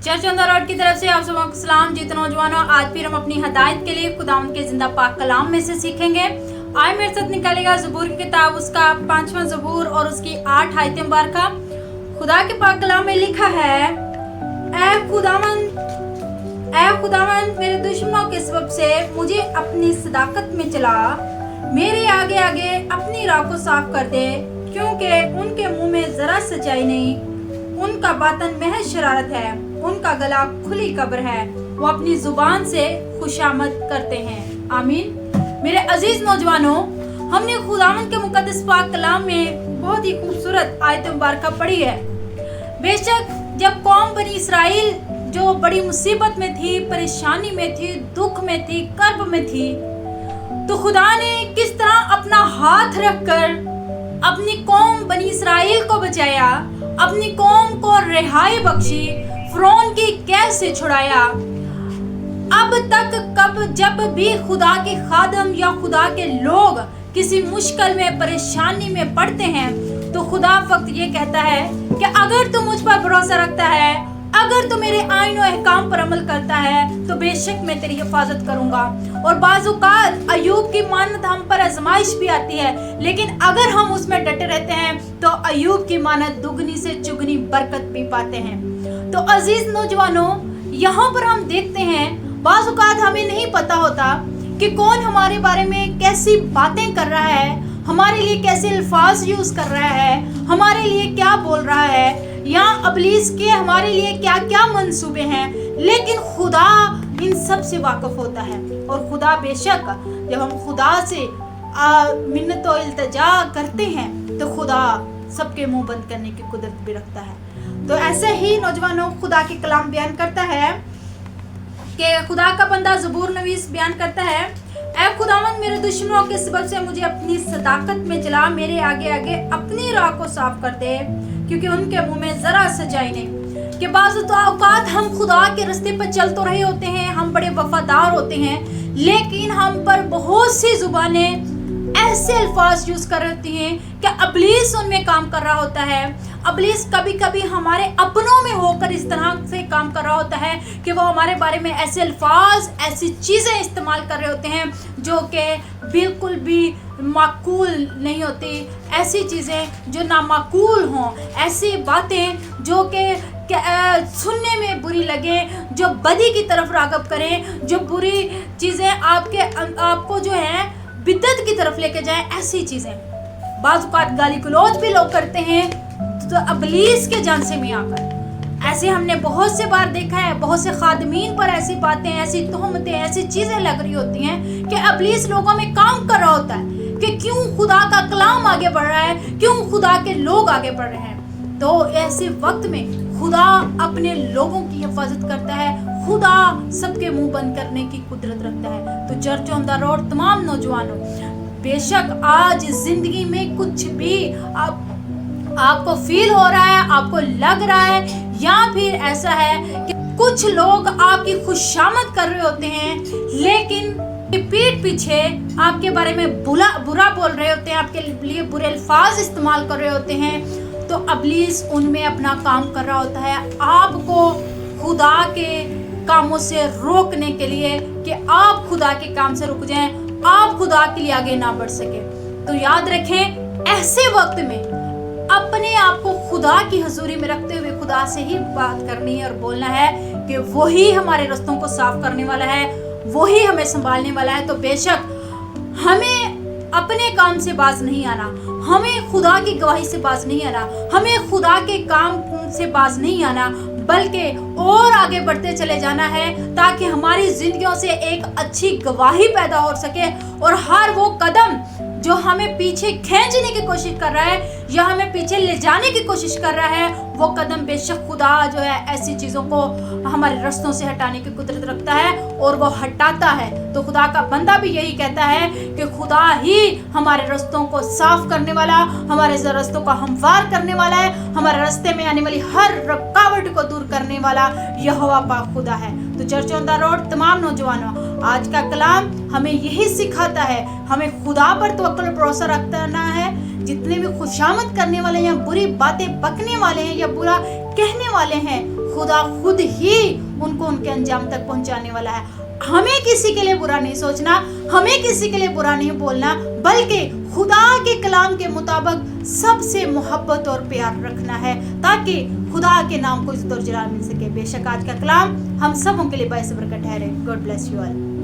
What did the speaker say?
Church on the road की तरफ से आप सबको सलाम। जीत नौजवानों, आज फिर हम अपनी हदायत के लिए खुदावंद के जिंदा पाक कलाम में से सीखेंगे। आए मेरे साथ निकालेगा ज़बूर की किताब, उसका 5वां ज़बूर और उसकी 8 आयतें मुबारका। खुदा के पाक कलाम में लिखा है, ऐ खुदावंद मेरे दुश्मनों के सबब से मुझे अपनी सदाकत में चला, मेरे आगे आगे अपनी राह को साफ कर दे, क्योंकि उनके मुंह में जरा सच्चाई नहीं, उनका बातन महज शरारत है, उनका गला खुली कब्र है, वो अपनी जुबान से खुशामद करते हैं। आमीन। मेरे अजीज नौजवानों, हमने खुदावंद के मुकद्दस पाक कलाम में बहुत ही खूबसूरत आयत मुबारका पढ़ी है। बेशक जब कौम बनी इसराइल जो बड़ी मुसीबत में थी, परेशानी में थी, दुख में थी, कर्ब में थी, तो खुदा ने किस तरह अपना हाथ रखकर अपनी कौम बनी इसराइल को बचाया, अपनी कौम को रिहाई बख्शी, फिरौन की कैद से छुड़ाया। अब तक कब जब भी खुदा के खादम या खुदा के लोग किसी मुश्किल में, परेशानी में पड़ते हैं, तो खुदा फक्त ये कहता है कि अगर तू मुझ पर भरोसा रखता है, अगर तू मेरे आईन और अहकाम पर अमल करता है, तो बेशक मैं तेरी हिफाजत करूंगा। और बाज़-औक़ात अय्यूब की मानत हम पर आजमाइश भी आती है, लेकिन अगर हम उसमें डटे रहते हैं तो अय्यूब की मानत दुगनी से चुगनी बरकत भी पाते हैं। तो अजीज नौजवानों, यहाँ पर हम देखते हैं बाज़-औक़ात हमें नहीं पता होता कि कौन हमारे बारे में कैसी बातें कर रहा है, हमारे लिए कैसे अल्फाज यूज कर रहा है, हमारे लिए क्या बोल रहा है, या इब्लीस के हमारे लिए क्या क्या मंसूबे हैं। लेकिन खुदा इन सब से वाकिफ होता है। और खुदा बेशक जब हम खुदा से मिन्नत और इल्तिजा करते हैं तो खुदा सबके मुंह बंद करने की कुदरत भी रखता है। तो ऐसे ही नौजवानों, खुदा के कलाम बयान करता है कि खुदा का बंदा ज़बूर नवीस बयान करता है, ऐ खुदावंद मेरे दुश्मनों के सबब से मुझे अपनी सदाकत में चला, मेरे आगे आगे अपनी राह को साफ कर दे, क्योंकि उनके मुंह में जरा सच्चाई नहीं। कि बाज़ औक़ात हम खुदा के रास्ते पर चल तो रहे होते हैं, हम बड़े वफादार होते हैं, लेकिन हम पर बहुत सी जुबानें ऐसे अल्फाज यूज कर रही हैं कि इब्लीस उनमें काम कर रहा होता है। इब्लीस कभी कभी हमारे अपनों में होकर इस तरह से काम कर रहा होता है कि वो हमारे बारे में ऐसे अल्फाज, ऐसी चीज़ें इस्तेमाल कर रहे होते हैं जो कि बिल्कुल भी माकूल नहीं होती, ऐसी चीज़ें जो नामाकूल हों, ऐसी बातें जो कि सुनने में बुरी लगे, जो बदी की तरफ राग़ब करें, जो बुरी चीज़ें आपको जो है बिद्दत की तरफ लेके जाए, ऐसी चीज़ें। बाज़ औक़ात गाली गलौज भी लोग करते हैं तो इब्लीस के जानसे में आकर। ऐसे हमने बहुत से बार देखा है, बहुत से खादमीन पर ऐसी बातें, ऐसी तोहमतें, ऐसी चीज़ें लग रही होती हैं कि इब्लीस लोगों में काम कर रहा होता है कि क्यों खुदा का कलाम आगे बढ़ रहा है, क्यों खुदा के लोग आगे बढ़ रहे हैं। तो ऐसे वक्त में खुदा अपने लोगों की हिफाजत करता है, खुदा सबके मुंह बंद करने की कुदरत रखता है। तो चर्च ऑन द रोड तमाम नौजवानों, बेशक आज जिंदगी में कुछ भी आपको फील हो रहा है, आपको लग रहा है, या फिर ऐसा है कि कुछ लोग आपकी खुशामद कर रहे होते हैं, लेकिन पीठ पीछे आपके बारे में बुरा बोल रहे होते हैं, आपके लिए बुरे अल्फाज इस्तेमाल कर रहे होते हैं, तो इब्लीस उनमें अपना काम कर रहा होता है आपको खुदा के कामों से रोकने के लिए कि आप खुदा के काम से रुक जाएं, आप खुदा के लिए आगे ना बढ़ सके। तो याद रखें, ऐसे वक्त में अपने आप को खुदा की हुजूरी में रखते हुए खुदा से ही बात करनी है और बोलना है कि वही हमारे रास्तों को साफ करने वाला है, वही हमें संभालने वाला है। तो बेशक हमें अपने काम से बाज नहीं आना, हमें खुदा की गवाही से बाज नहीं आना, हमें खुदा के काम से बाज नहीं आना, बल्कि और आगे बढ़ते चले जाना है, ताकि हमारी जिंदगियों से एक अच्छी गवाही पैदा हो सके। और हर वो कदम जो हमें पीछे खींचने की कोशिश कर रहा है या हमें पीछे ले जाने की कोशिश कर रहा है, वो कदम बेशक खुदा जो है ऐसी चीज़ों को हमारे रास्तों से हटाने की कुदरत रखता है और वो हटाता है। तो खुदा का बंदा भी यही कहता है कि खुदा ही हमारे रास्तों को साफ करने वाला, हमारे रास्तों को हमवार करने वाला है, हमारे रास्ते में आने वाली हर रुकावट को दूर करने वाला यहोवा पाक खुदा है। तो चर्च ऑन द रोड तमाम नौजवानों, आज का कलाम हमें यही सिखाता है, हमें खुदा पर तवक्कुल भरोसा रखना है। जितने भी खुशामद करने वाले हैं, बुरी बातें बकने वाले हैं या बुरा कहने वाले हैं, خدا خود ہی ان کو ان کے انجام تک پہنچانے والا ہے. ہمیں کسی کے لیے برا نہیں سوچنا, ہمیں کسی کے لیے برا نہیں بولنا, بلکہ خدا کے کلام کے مطابق سب سے محبت اور پیار رکھنا ہے تاکہ خدا کے نام کو عزت اور جلال مل سکے. بے شک آج کا کلام ہم سبوں کے لیے باعث برکت ٹھہرے. God bless you all.